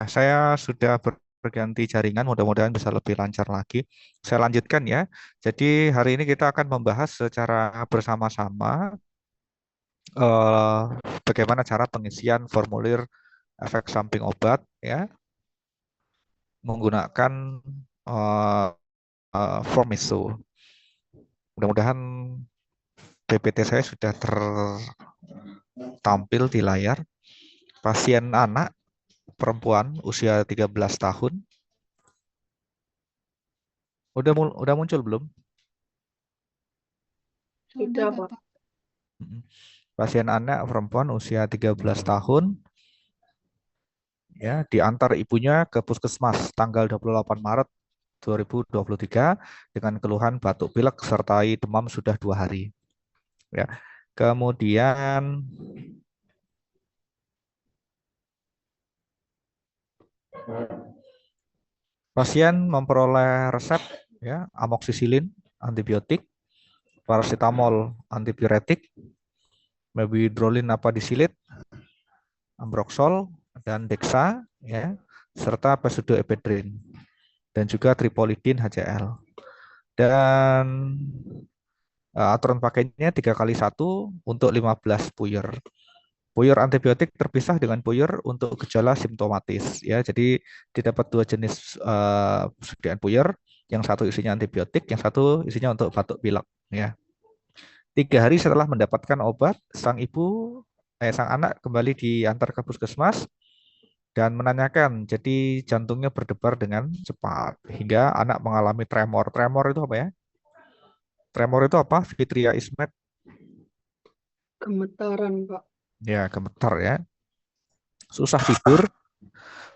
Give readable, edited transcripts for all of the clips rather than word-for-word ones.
Saya sudah berganti jaringan, mudah-mudahan bisa lebih lancar lagi. Saya lanjutkan ya. Jadi hari ini kita akan membahas secara bersama-sama eh, bagaimana cara pengisian formulir efek samping obat ya menggunakan eh, form ISO. Mudah-mudahan PPT saya sudah tertampil di layar. Pasien anak perempuan usia 13 tahun. Udah muncul belum? Sudah, Pak. Pasien anak perempuan usia 13 tahun ya diantar ibunya ke puskesmas tanggal 28 Maret 2023 dengan keluhan batuk pilek sertai demam sudah 2 hari. Ya. Kemudian pasien memperoleh resep ya amoksisilin antibiotik, paracetamol antipiretik, mebidrolin apa disilit, ambroxol dan dexa ya serta pseudoephedrine dan juga tripolidin HCl. Dan aturan pakainya 3 kali 1 untuk 15 puyer. Puyer antibiotik terpisah dengan puyer untuk gejala simptomatis ya. Jadi didapat 2 jenis persediaan puyer, yang satu isinya antibiotik, yang satu isinya untuk batuk pilek ya. 3 hari setelah mendapatkan obat, sang anak kembali diantar ke puskesmas dan menanyakan, jadi jantungnya berdebar dengan cepat hingga anak mengalami tremor. Tremor itu apa ya? Tremor itu apa? Fitria Ismet. Gemetaran, Pak. Ya, gemetar ya. Susah tidur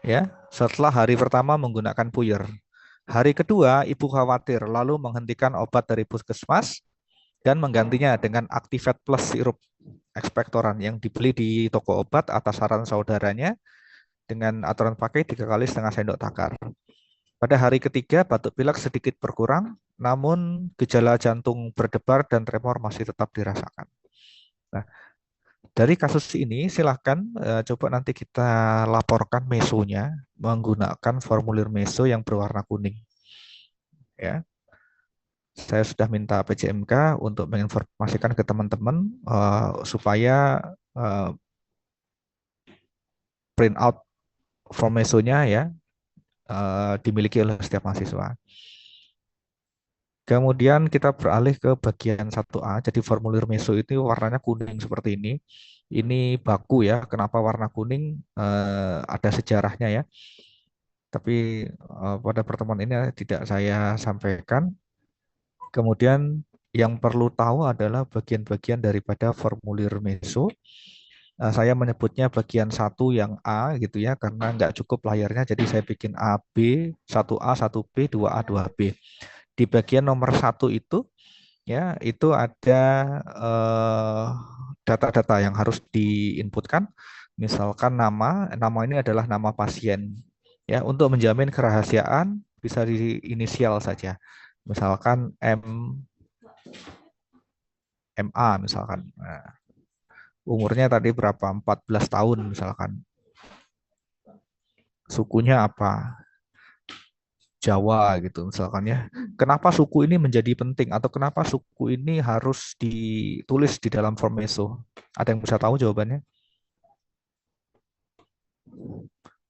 ya. Setelah hari pertama menggunakan puyer. Hari kedua, ibu khawatir lalu menghentikan obat dari puskesmas dan menggantinya dengan Activate Plus sirup ekspektoran yang dibeli di toko obat atas saran saudaranya dengan aturan pakai 3 kali 1/2 sendok takar. Pada hari ketiga, batuk pilek sedikit berkurang, namun gejala jantung berdebar dan tremor masih tetap dirasakan. Nah, dari kasus ini silahkan coba nanti kita laporkan mesonya menggunakan formulir meso yang berwarna kuning. Ya, saya sudah minta PJMK untuk menginformasikan ke teman-teman supaya uh, print out form mesonya ya dimiliki oleh setiap mahasiswa. Kemudian kita beralih ke bagian 1A. Jadi formulir meso itu warnanya kuning seperti ini. Ini baku ya. Kenapa warna kuning? Ada sejarahnya ya. Tapi pada pertemuan ini tidak saya sampaikan. Kemudian yang perlu tahu adalah bagian-bagian daripada formulir meso. Saya menyebutnya bagian 1 yang A gitu ya, karena nggak cukup layarnya. Jadi saya bikin A, B, 1A, 1B, 2A, 2B. Di bagian nomor 1 itu ya itu ada data-data yang harus diinputkan. Misalkan nama ini adalah nama pasien. Ya, untuk menjamin kerahasiaan bisa diinisial saja. Misalkan MA misalkan. Nah, umurnya tadi berapa? 14 tahun misalkan. Sukunya apa? Jawa gitu misalkan ya. Kenapa suku ini menjadi penting atau kenapa suku ini harus ditulis di dalam form meso? Ada yang bisa tahu jawabannya?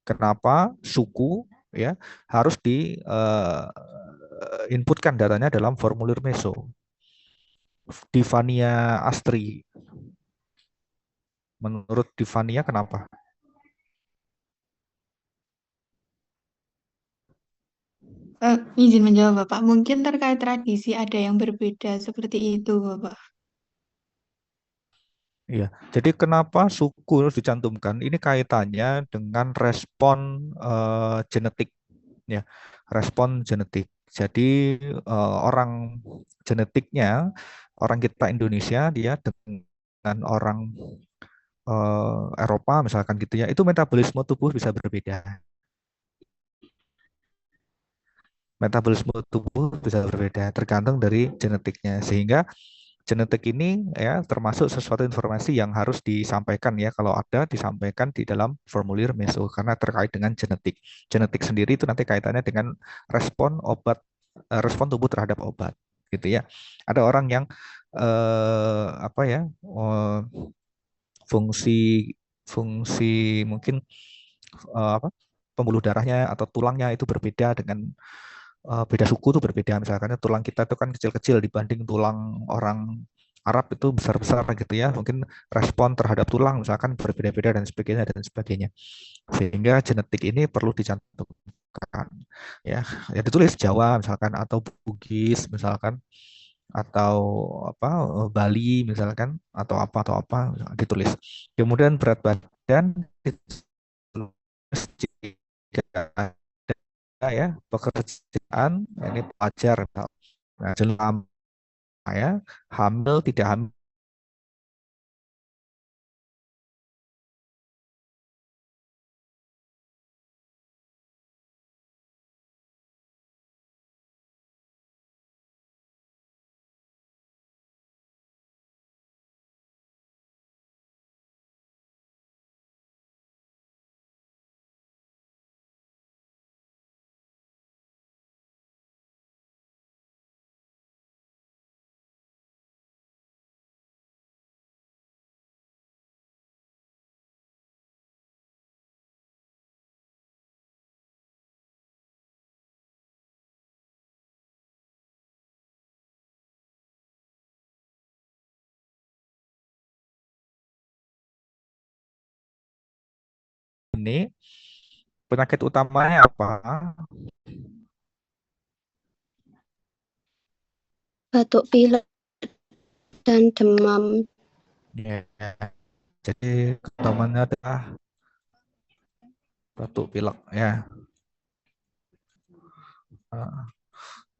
Kenapa suku ya harus di inputkan datanya dalam formulir meso? Divania Astri. Menurut Divania kenapa? Izin menjawab Bapak, mungkin terkait tradisi ada yang berbeda seperti itu Bapak. Iya, jadi kenapa suku harus dicantumkan? Ini kaitannya dengan respon genetik, ya, respon genetik. Jadi orang genetiknya, orang kita Indonesia, dia dengan orang Eropa misalkan gitu ya, itu metabolisme tubuh bisa berbeda. Metabolisme tubuh bisa berbeda tergantung dari genetiknya. Sehingga genetik ini ya termasuk sesuatu informasi yang harus disampaikan ya kalau ada disampaikan di dalam formulir meso karena terkait dengan genetik. Genetik sendiri itu nanti kaitannya dengan respon obat respon tubuh terhadap obat gitu ya. Ada orang yang apa ya fungsi fungsi mungkin apa pembuluh darahnya atau tulangnya itu berbeda dengan beda suku tuh berbeda. Misalkan tulang kita itu kan kecil-kecil dibanding tulang orang Arab itu besar-besar gitu ya. Mungkin respon terhadap tulang misalkan berbeda-beda dan sebagainya dan sebagainya. Sehingga genetik ini perlu dicantumkan ya. Ya ditulis Jawa misalkan atau Bugis misalkan atau apa Bali misalkan atau apa ditulis. Kemudian berat badan ditulis jika ada ya pekerjaan ini pelajar. Nah, jelas ya hamil tidak hamil ini penyakit utamanya apa? Batuk pilek dan demam. Ya, jadi utamanya adalah batuk pilek ya.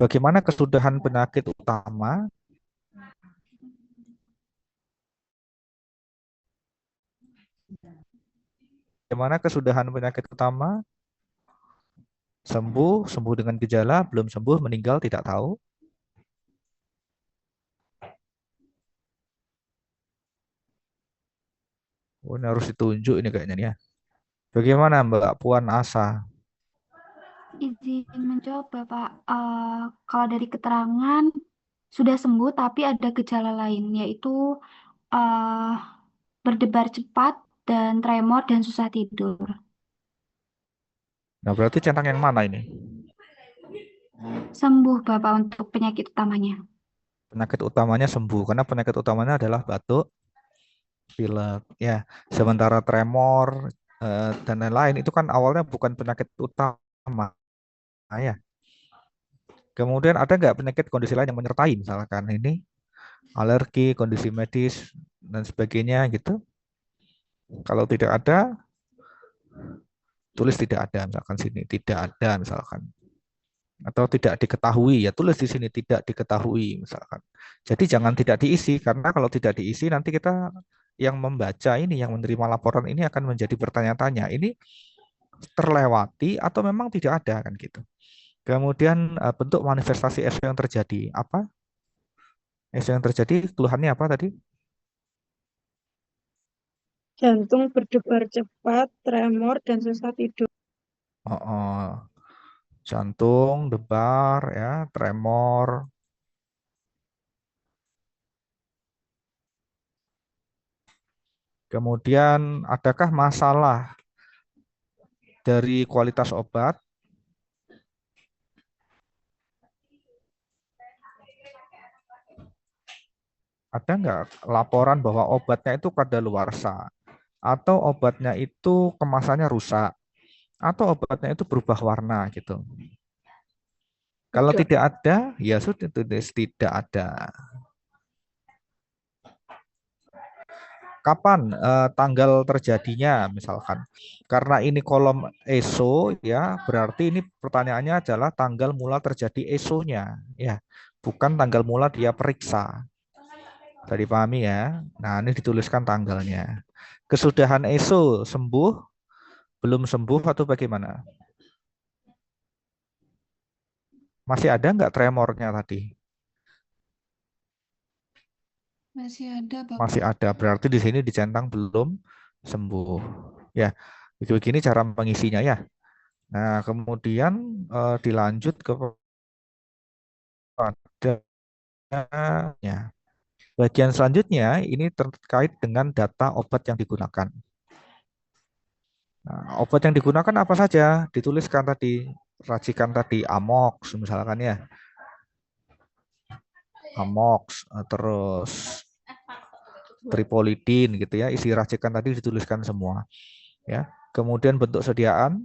Bagaimana kesudahan penyakit utama? Bagaimana kesudahan penyakit utama? Sembuh, sembuh dengan gejala, belum sembuh, meninggal tidak tahu. Oh, ini harus ditunjuk ini kayaknya nih ya. Bagaimana Mbak Puan Asa? Izin menjawab Bapak. Kalau dari keterangan sudah sembuh tapi ada gejala lain yaitu eh, berdebar cepat dan tremor dan susah tidur. Nah, berarti centang yang mana ini? Sembuh Bapak untuk penyakit utamanya. Penyakit utamanya sembuh karena penyakit utamanya adalah batuk pilek ya. Sementara tremor dan lain-lain itu kan awalnya bukan penyakit utama ya. Kemudian ada nggak penyakit kondisi lain yang menyertai misalkan ini alergi, kondisi medis dan sebagainya gitu. Kalau tidak ada, tulis tidak ada misalkan sini tidak ada misalkan atau tidak diketahui ya tulis di sini tidak diketahui misalkan. Jadi jangan tidak diisi karena kalau tidak diisi nanti kita yang membaca ini yang menerima laporan ini akan menjadi bertanya-tanya ini terlewati atau memang tidak ada kan gitu. Kemudian bentuk manifestasi SO yang terjadi apa? SO yang terjadi keluhannya apa tadi? Jantung berdebar cepat, tremor, dan susah tidur. Oh, oh. Jantung, debar, ya, tremor. Kemudian adakah masalah dari kualitas obat? Ada nggak laporan bahwa obatnya itu kadaluarsa atau obatnya itu kemasannya rusak atau obatnya itu berubah warna gitu. Kalau Ada. tidak ada, ya sudah tidak ada. Kapan tanggal terjadinya misalkan? Karena ini kolom ESO ya, berarti ini pertanyaannya adalah tanggal mula terjadi ESO-nya ya, bukan tanggal mula dia periksa. Tadi pahami ya. Nah, ini dituliskan tanggalnya. Kesudahan ESO sembuh, belum sembuh atau bagaimana? Masih ada nggak tremornya tadi? Masih ada, Bapak. Masih ada. Berarti di sini dicentang belum sembuh. Ya, begini cara mengisinya ya. Nah, kemudian dilanjut kepada ya. Bagian selanjutnya ini terkait dengan data obat yang digunakan. Nah, obat yang digunakan apa saja? Dituliskan tadi, racikan tadi Amox misalkan ya. Amox, terus tripolidin gitu ya. Isi racikan tadi dituliskan semua ya. Kemudian bentuk sediaan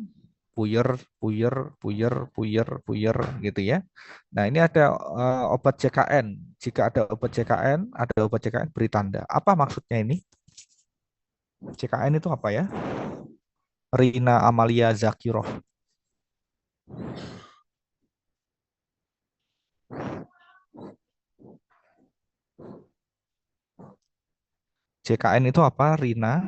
puyer, puyer, puyer, puyer, puyer gitu ya. Nah, ini ada obat CKN. Jika ada obat CKN, ada obat CKN beri tanda. Apa maksudnya ini? CKN itu apa ya? Rina Amalia Zakiroh. CKN itu apa? Rina.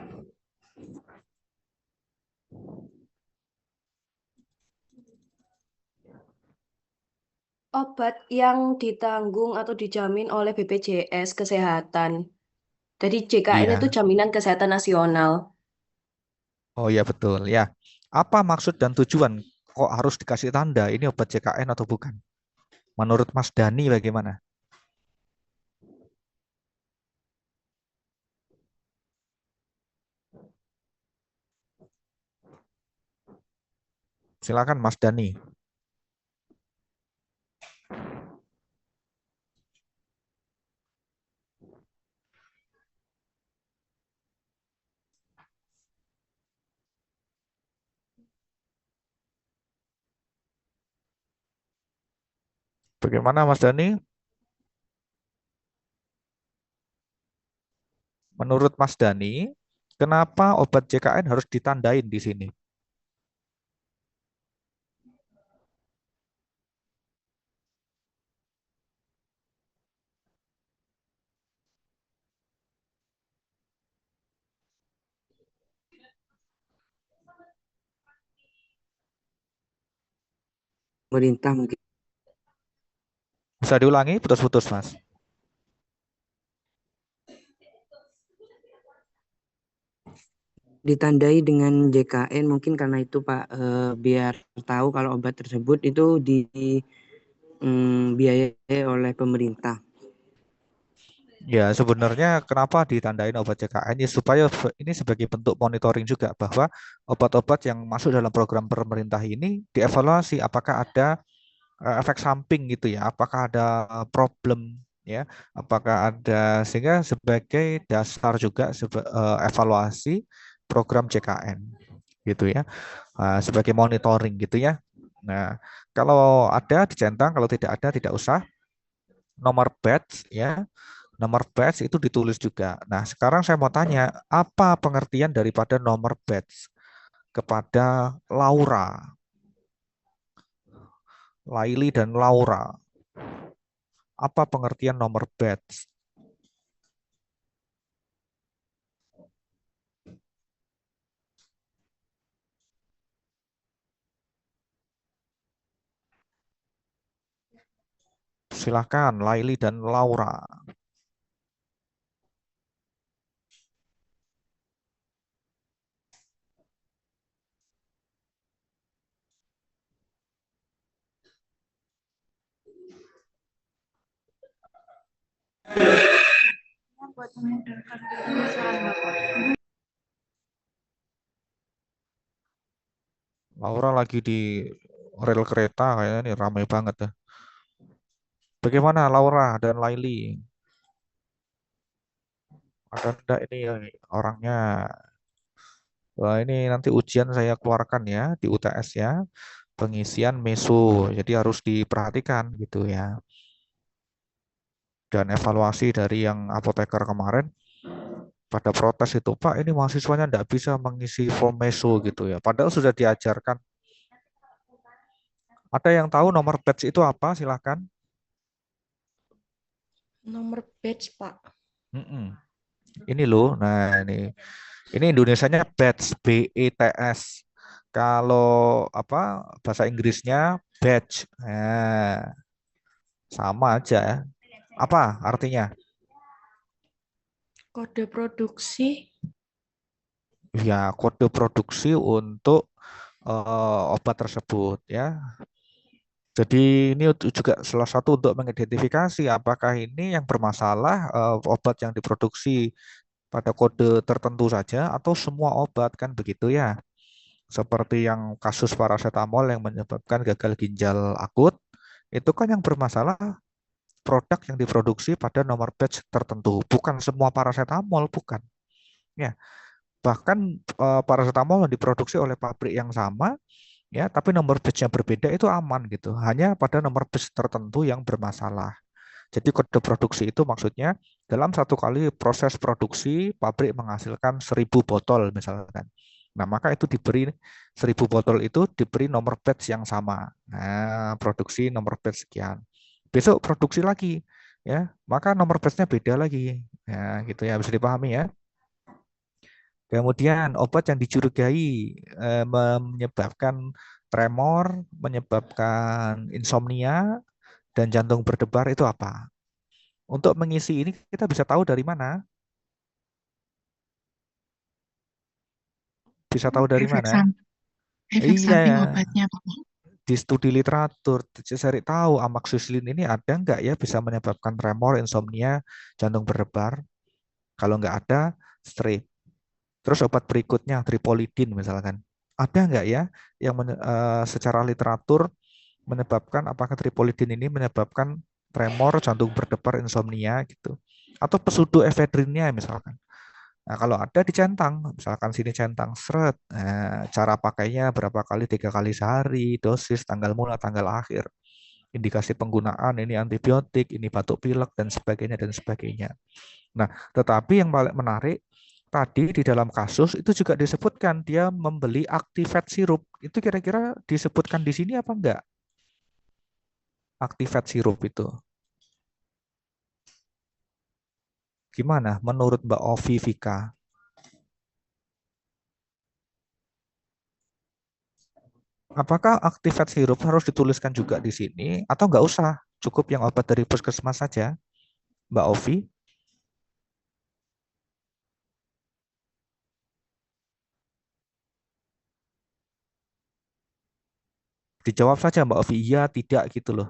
Obat yang ditanggung atau dijamin oleh BPJS Kesehatan. Jadi JKN itu Iya. Jaminan Kesehatan Nasional. Oh iya betul ya. Apa maksud dan tujuan kok harus dikasih tanda ini obat CKN atau bukan? Menurut Mas Dani bagaimana? Silakan Mas Dani. Bagaimana Mas Dani? Menurut Mas Dani, kenapa obat JKN harus ditandain di sini? Pemerintah mungkin Bisa diulangi, putus-putus Mas. ditandai dengan JKN mungkin karena itu Pak, biar tahu kalau obat tersebut itu dibiayai oleh pemerintah. Ya, sebenarnya kenapa ditandain obat CKN ya supaya ini sebagai bentuk monitoring juga bahwa obat-obat yang masuk dalam program pemerintah ini dievaluasi apakah ada efek samping gitu ya, apakah ada problem ya, apakah ada sehingga sebagai dasar juga evaluasi program JKN gitu ya, sebagai monitoring gitu ya. Nah, kalau ada dicentang, kalau tidak ada tidak usah. Nomor batch ya, nomor batch itu ditulis juga. Nah, sekarang saya mau tanya, apa pengertian daripada nomor batch kepada Laura, Laili dan Laura? Apa pengertian nomor batch? Silakan, Laili dan Laura. Buat memudahkan penyelesaian Bapak. Laura lagi di rel kereta kayaknya nih ramai banget ya. Bagaimana Laura dan Laili? Ada enggak ini orangnya? Wah, ini nanti ujian saya keluarkan ya di UTS ya. Pengisian meso. Jadi harus diperhatikan gitu ya. Dan evaluasi dari yang apoteker kemarin pada protes itu, Pak, ini mahasiswanya enggak bisa mengisi form meso gitu ya. Padahal sudah diajarkan. Ada yang tahu nomor batch itu apa? Silakan. Nomor batch, Pak. Mm-mm. Ini loh. Nah, ini Indonesianya batch, BETS. Kalau apa bahasa Inggrisnya batch. Nah, sama aja ya. Apa artinya? Kode produksi. Ya, kode produksi untuk obat tersebut ya. Jadi ini juga salah satu untuk mengidentifikasi apakah ini yang bermasalah obat yang diproduksi pada kode tertentu saja atau semua obat kan begitu ya. Seperti yang kasus paracetamol yang menyebabkan gagal ginjal akut, itu kan yang bermasalah produk yang diproduksi pada nomor batch tertentu, bukan semua paracetamol, bukan. Ya, bahkan paracetamol yang diproduksi oleh pabrik yang sama, ya, tapi nomor batch-nya berbeda itu aman gitu. Hanya pada nomor batch tertentu yang bermasalah. Jadi kode produksi itu maksudnya dalam satu kali proses produksi pabrik menghasilkan 1000 botol misalkan. Nah, maka itu diberi 1000 botol itu diberi nomor batch yang sama. Nah, produksi nomor batch sekian. Besok produksi lagi, ya, maka nomor batch-nya beda lagi. Ya, gitu ya, bisa dipahami ya. Kemudian obat yang dicurigai menyebabkan tremor, menyebabkan insomnia, dan jantung berdebar itu apa? Untuk mengisi ini kita bisa tahu dari mana? Bisa tahu dari Efek mana? samping, efek Iya, samping obatnya, Bapak. di studi literatur cari tahu amoxicillin ini ada nggak ya bisa menyebabkan tremor, insomnia, jantung berdebar. Kalau nggak ada, strip. Terus obat berikutnya tripolidin misalkan. Ada nggak ya yang secara literatur menyebabkan apakah tripolidin ini menyebabkan tremor, jantung berdebar, insomnia gitu. Atau pseudoephedrinnya misalkan. Nah, kalau ada dicentang, misalkan sini centang seret, nah, cara pakainya berapa kali, 3 kali sehari, dosis, tanggal mula, tanggal akhir, indikasi penggunaan, ini antibiotik, ini batuk pilek, dan sebagainya, dan sebagainya. Nah, tetapi yang paling menarik, tadi di dalam kasus itu juga disebutkan dia membeli Activate sirup. Itu kira-kira disebutkan di sini apa enggak? Activate sirup itu. Gimana menurut Mbak Ovi Vika? Apakah Activate sirup harus dituliskan juga di sini atau nggak usah? Cukup yang obat dari puskesmas saja, Mbak Ovi? Dijawab saja Mbak Ovi, iya, tidak gitu loh.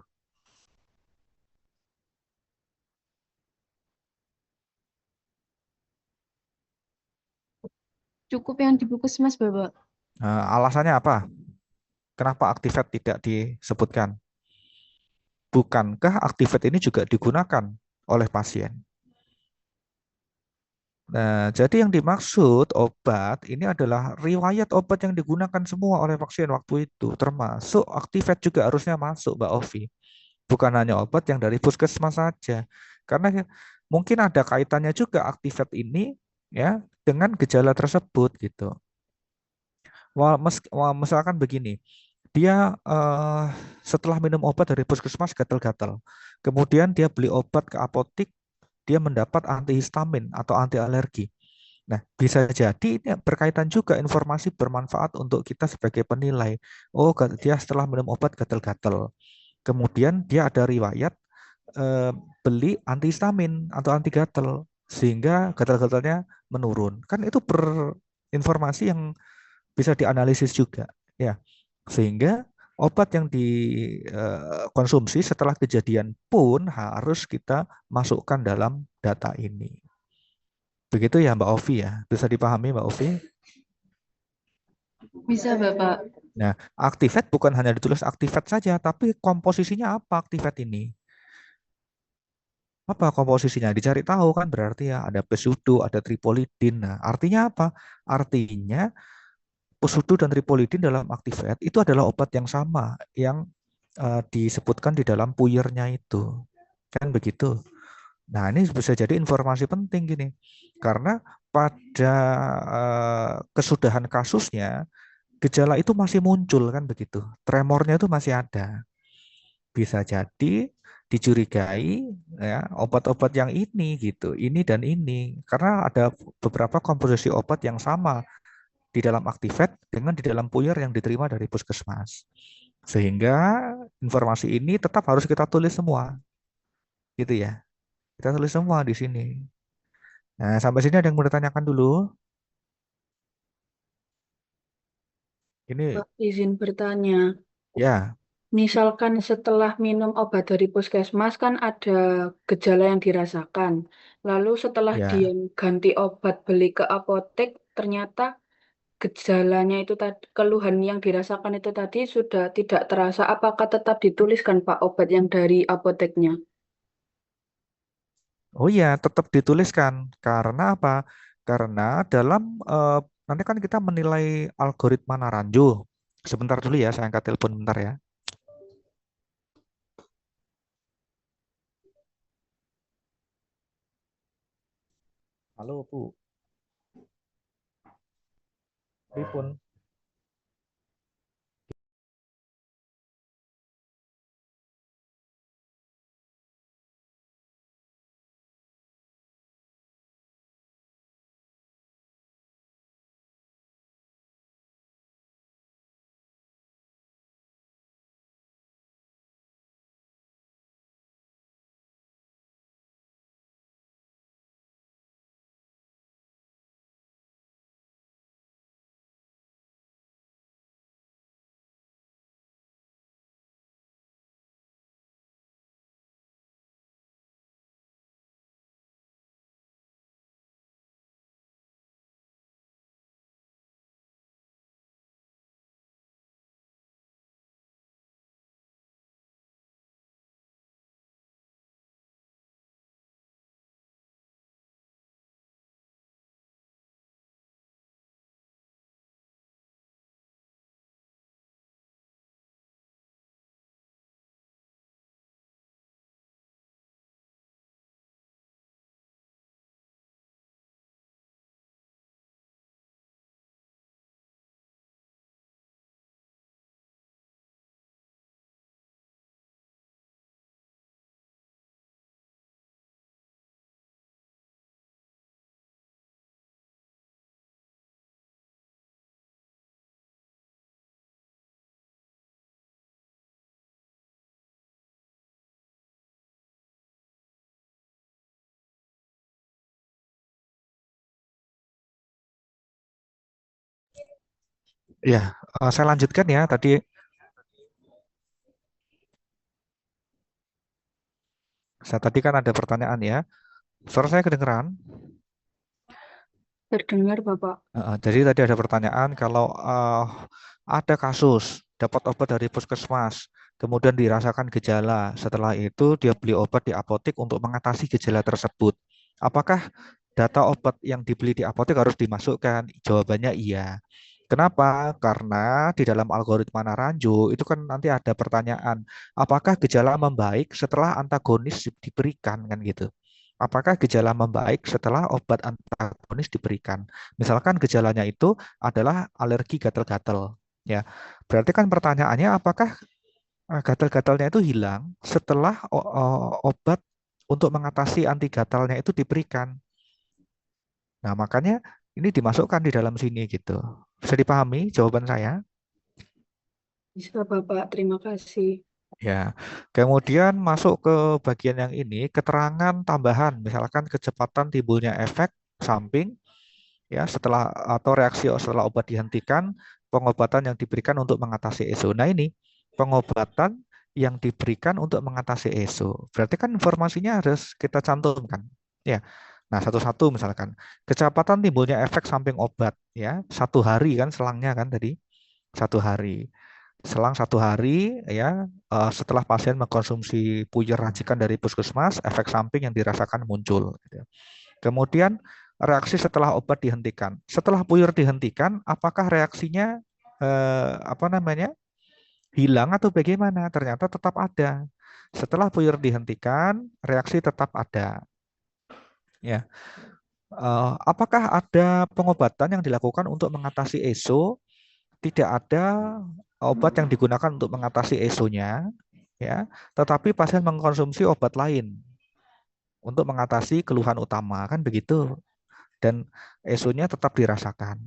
Cukup yang di puskesmas, Bapak. Nah, alasannya apa? Kenapa Activate tidak disebutkan? Bukankah Activate ini juga digunakan oleh pasien? Nah, jadi yang dimaksud obat ini adalah riwayat obat yang digunakan semua oleh pasien waktu itu, termasuk Activate juga harusnya masuk, Mbak Ovi. Bukan hanya obat yang dari puskesmas saja. Karena mungkin ada kaitannya juga Activate ini ya dengan gejala tersebut gitu. Misalkan begini, dia setelah minum obat dari puskesmas gatal-gatal, kemudian dia beli obat ke apotik, dia mendapat antihistamin atau anti alergi. Nah, bisa jadi ini berkaitan juga informasi bermanfaat untuk kita sebagai penilai. Oh, dia setelah minum obat gatal-gatal. Kemudian dia ada riwayat eh, beli antihistamin atau anti gatal sehingga gatal-gatalnya menurun. Kan itu berinformasi yang bisa dianalisis juga, ya. Sehingga Obat yang dikonsumsi setelah kejadian pun harus kita masukkan dalam data ini. Begitu ya Mbak Ovi ya. Bisa dipahami Mbak Ovi? Bisa, Bapak. Nah, Activate bukan hanya ditulis Activate saja, tapi komposisinya apa Activate ini? Apa komposisinya? Dicari tahu kan berarti ya ada pesudo, ada tripolidin. Nah, artinya apa? Artinya pesudo dan tripolidin dalam Activate itu adalah obat yang sama yang disebutkan di dalam puyernya itu. Kan begitu. Nah, ini bisa jadi informasi penting gini. Karena pada kesudahan kasusnya gejala itu masih muncul kan begitu. Tremornya itu masih ada. Bisa jadi dicurigai ya obat-obat yang ini gitu, ini dan ini. Karena ada beberapa komposisi obat yang sama di dalam Activate dengan di dalam puyer yang diterima dari puskesmas. Sehingga informasi ini tetap harus kita tulis semua. Gitu ya. Kita tulis semua di sini. Nah, sampai sini ada yang mau ditanyakan dulu? Ini Pak, izin bertanya. ya, Misalkan setelah minum obat dari puskesmas kan ada gejala yang dirasakan. Lalu setelah dia ya. ganti obat beli ke apotek, ternyata gejalanya itu tadi, keluhan yang dirasakan itu tadi sudah tidak terasa. Apakah tetap dituliskan Pak obat yang dari apoteknya? Oh iya, tetap dituliskan. Karena apa? Karena dalam nanti kan kita menilai algoritma Naranjo. Sebentar dulu ya, saya angkat telepon bentar ya. Halo, Bu. Telepon. Ya, saya lanjutkan ya. Tadi kan ada pertanyaan ya. Suara saya kedengeran? Terdengar Bapak. Jadi tadi ada pertanyaan kalau ada kasus dapat obat dari puskesmas, kemudian dirasakan gejala. Setelah itu dia beli obat di apotek untuk mengatasi gejala tersebut. Apakah data obat yang dibeli di apotek harus dimasukkan? Jawabannya iya. Kenapa? Karena di dalam algoritma Naranjo itu kan nanti ada pertanyaan, apakah gejala membaik setelah antagonis diberikan kan gitu. Apakah gejala membaik setelah obat antagonis diberikan? Misalkan gejalanya itu adalah alergi gatal-gatal, ya. Berarti kan pertanyaannya apakah gatal-gatalnya itu hilang setelah obat untuk mengatasi anti gatalnya itu diberikan. Nah, makanya ini dimasukkan di dalam sini gitu. Bisa dipahami jawaban saya? Bisa Bapak, terima kasih. Ya. Kemudian masuk ke bagian yang ini, keterangan tambahan, misalkan kecepatan timbulnya efek samping ya setelah atau reaksi setelah obat dihentikan, pengobatan yang diberikan untuk mengatasi ESO. Nah, ini pengobatan yang diberikan untuk mengatasi ESO. Berarti kan informasinya harus kita cantumkan. Ya. Nah, satu-satu misalkan. Kecepatan timbulnya efek samping obat. Ya, 1 hari kan selangnya kan tadi. 1 hari. Selang 1 hari ya setelah pasien mengkonsumsi puyer racikan dari puskesmas, efek samping yang dirasakan muncul. Gitu. Kemudian reaksi setelah obat dihentikan. Setelah puyer dihentikan, apakah reaksinya apa namanya hilang atau bagaimana? Ternyata tetap ada. Setelah puyer dihentikan, reaksi tetap ada. Ya, apakah ada pengobatan yang dilakukan untuk mengatasi ESO? Tidak ada obat yang digunakan untuk mengatasi ESO-nya, ya, tetapi pasien mengkonsumsi obat lain untuk mengatasi keluhan utama, kan begitu. Dan ESO-nya tetap dirasakan.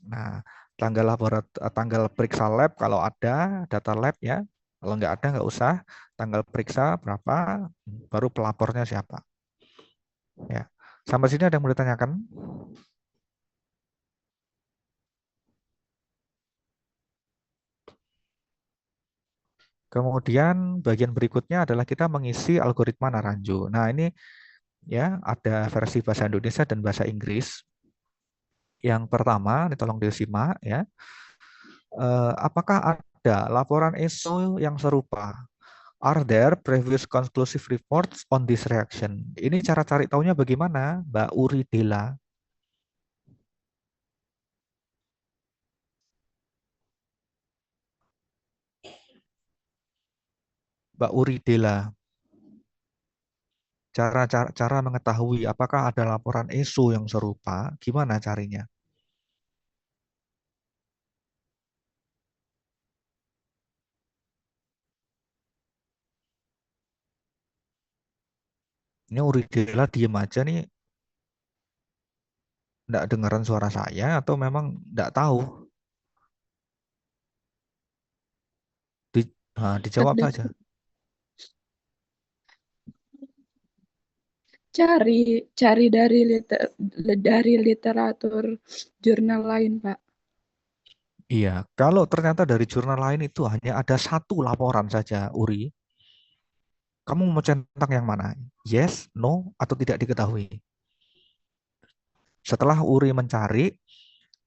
Nah, tanggal periksa lab kalau ada data lab ya, kalau nggak ada nggak usah. Tanggal periksa berapa, baru pelapornya siapa. Ya, sampai sini ada yang mau ditanyakan? Kemudian bagian berikutnya adalah kita mengisi algoritma Naranjo. Nah, ini ya ada versi bahasa Indonesia dan bahasa Inggris. Yang pertama, ini tolong disimak ya. Apakah ada laporan ESO yang serupa? Are there previous conclusive reports on this reaction? Ini cara cari tahunya bagaimana, Mbak Uri Dela? Mbak Uri Dela. Cara mengetahui apakah ada laporan ESO yang serupa, gimana carinya? Ini Uri Dela diem aja nih, enggak dengaran suara saya atau memang enggak tahu? Dijawab saja. Cari dari literatur jurnal lain, Pak. Iya, kalau ternyata dari jurnal lain itu hanya ada 1 laporan saja, Uri, kamu mau centang yang mana? Yes, no, atau tidak diketahui? Setelah Uri mencari,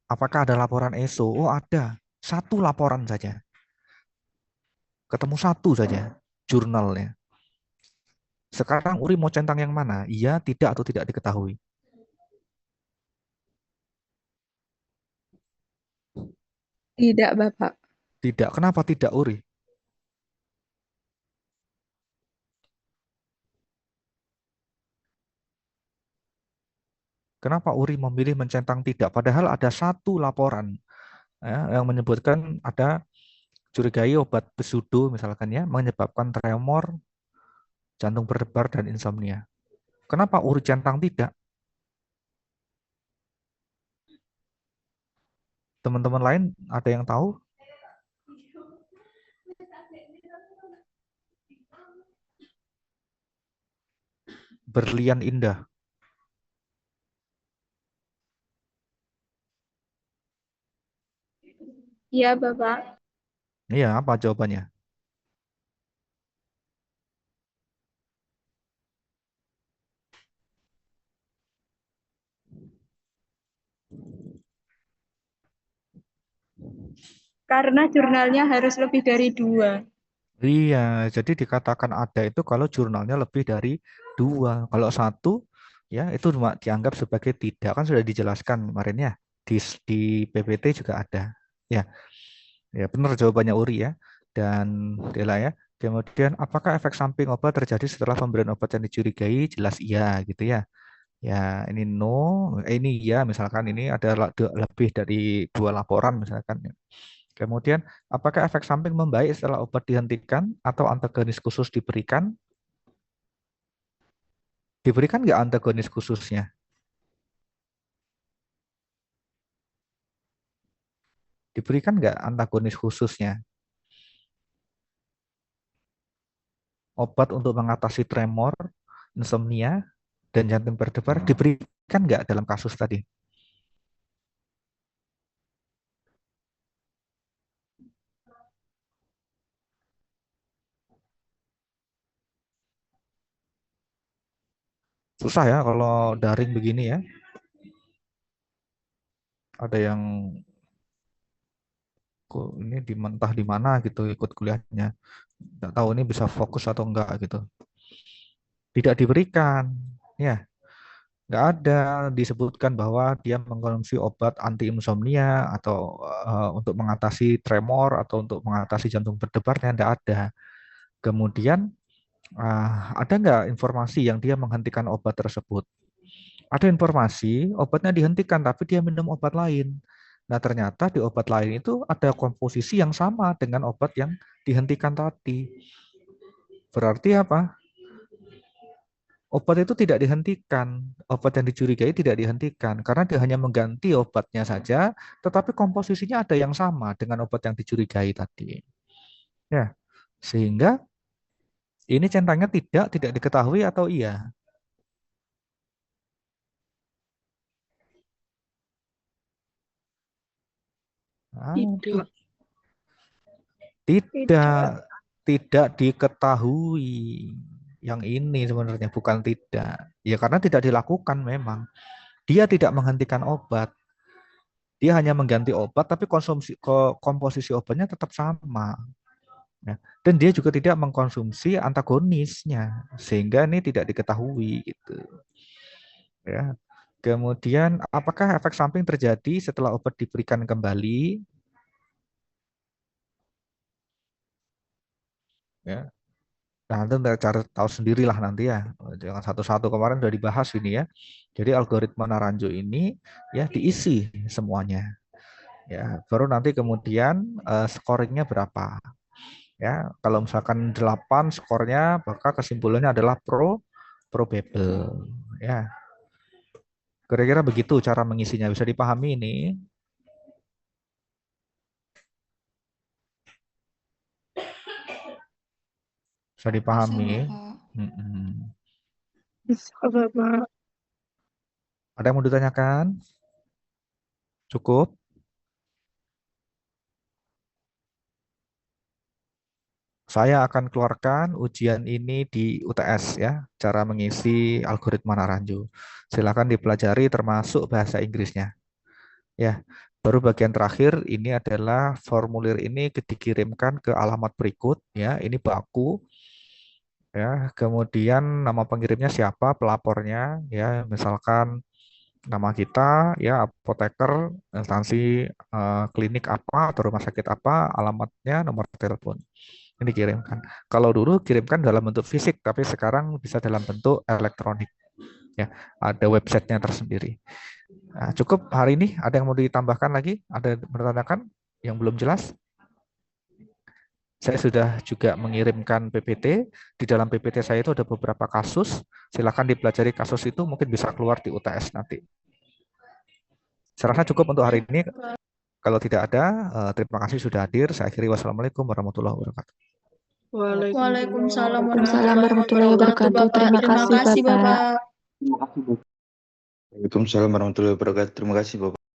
apakah ada laporan ESO? Oh, ada. 1 laporan saja. Ketemu 1 saja jurnalnya. Sekarang Uri mau centang yang mana? Iya, tidak, atau tidak diketahui? Tidak, Bapak. Tidak. Kenapa tidak, Uri? Kenapa Uri memilih mencentang tidak? Padahal ada 1 laporan ya, yang menyebutkan ada curigai obat pseudo misalkan ya menyebabkan tremor, jantung berdebar dan insomnia. Kenapa Uri centang tidak? Teman-teman lain ada yang tahu? Berlian indah. Iya, Bapak. Iya, apa jawabannya? Karena jurnalnya harus lebih dari 2. Iya, jadi dikatakan ada itu kalau jurnalnya lebih dari 2. Kalau 1 ya itu cuma dianggap sebagai tidak, kan sudah dijelaskan kemarin ya di PPT juga ada. Ya, ya benar jawabannya Uri ya dan Dela ya. Kemudian apakah efek samping obat terjadi setelah pemberian obat yang dicurigai? Jelas iya gitu ya. Ya ini no, ini iya misalkan ini ada lebih dari 2 laporan misalkan. Kemudian, apakah efek samping membaik setelah obat dihentikan atau antagonis khusus diberikan? Diberikan nggak antagonis khususnya? Diberikan nggak antagonis khususnya? Obat untuk mengatasi tremor, insomnia, dan jantung berdebar diberikan nggak dalam kasus tadi? Susah ya kalau daring begini ya. Ada yang kok ini entah di mana gitu ikut kuliahnya. Nggak tahu ini bisa fokus atau enggak gitu. Tidak diberikan, ya. Nggak ada disebutkan bahwa dia mengkonsumsi obat anti insomnia atau untuk mengatasi tremor atau untuk mengatasi jantung berdebarnya, nggak ada. Kemudian ada nggak informasi yang dia menghentikan obat tersebut? Ada informasi obatnya dihentikan tapi dia minum obat lain. Nah, ternyata di obat lain itu ada komposisi yang sama dengan obat yang dihentikan tadi. Berarti apa? Obat itu tidak dihentikan, obat yang dicurigai tidak dihentikan karena dia hanya mengganti obatnya saja, tetapi komposisinya ada yang sama dengan obat yang dicurigai tadi. Ya, sehingga ini centangnya tidak diketahui atau iya. Tidak. Tidak diketahui. Yang ini sebenarnya bukan tidak. Ya karena tidak dilakukan memang. Dia tidak menghentikan obat. Dia hanya mengganti obat tapi komposisi obatnya tetap sama. Ya. Dan dia juga tidak mengkonsumsi antagonisnya sehingga ini tidak diketahui gitu. Ya. Kemudian apakah efek samping terjadi setelah obat diberikan kembali? Ya. Nah, nanti cari tahu sendirilah nanti ya. Jangan satu-satu, kemarin sudah dibahas ini ya. Jadi algoritma Naranjo ini ya diisi semuanya. Ya, baru nanti kemudian scoringnya berapa. Ya, kalau misalkan 8 skornya, maka kesimpulannya adalah probable. Ya. Kira-kira begitu cara mengisinya, bisa dipahami ini. Bisa dipahami. Ada yang mau ditanyakan? Cukup? Saya akan keluarkan ujian ini di UTS ya, cara mengisi algoritma Naranjo. Silakan dipelajari termasuk bahasa Inggrisnya. Ya, baru bagian terakhir ini adalah formulir ini dikirimkan ke alamat berikut ya. Ini baku ya. Kemudian nama pengirimnya siapa, pelapornya ya, misalkan nama kita ya, apoteker, instansi klinik apa atau rumah sakit apa, alamatnya, nomor telepon. Ini dikirimkan. Kalau dulu kirimkan dalam bentuk fisik, tapi sekarang bisa dalam bentuk elektronik. Ya, ada websitenya tersendiri. Nah, cukup hari ini. Ada yang mau ditambahkan lagi? Ada yang menanyakan yang belum jelas? Saya sudah juga mengirimkan PPT. Di dalam PPT saya itu ada beberapa kasus. Silakan dipelajari kasus itu, mungkin bisa keluar di UTS nanti. Saya rasa cukup untuk hari ini. Kalau tidak ada, terima kasih sudah hadir. Saya akhiri. Wassalamualaikum warahmatullahi wabarakatuh. Waalaikumsalam warahmatullahi wabarakatuh. Terima kasih, Bapak. Bapak. Waalaikumsalam warahmatullahi wabarakatuh. Terima kasih, Bapak.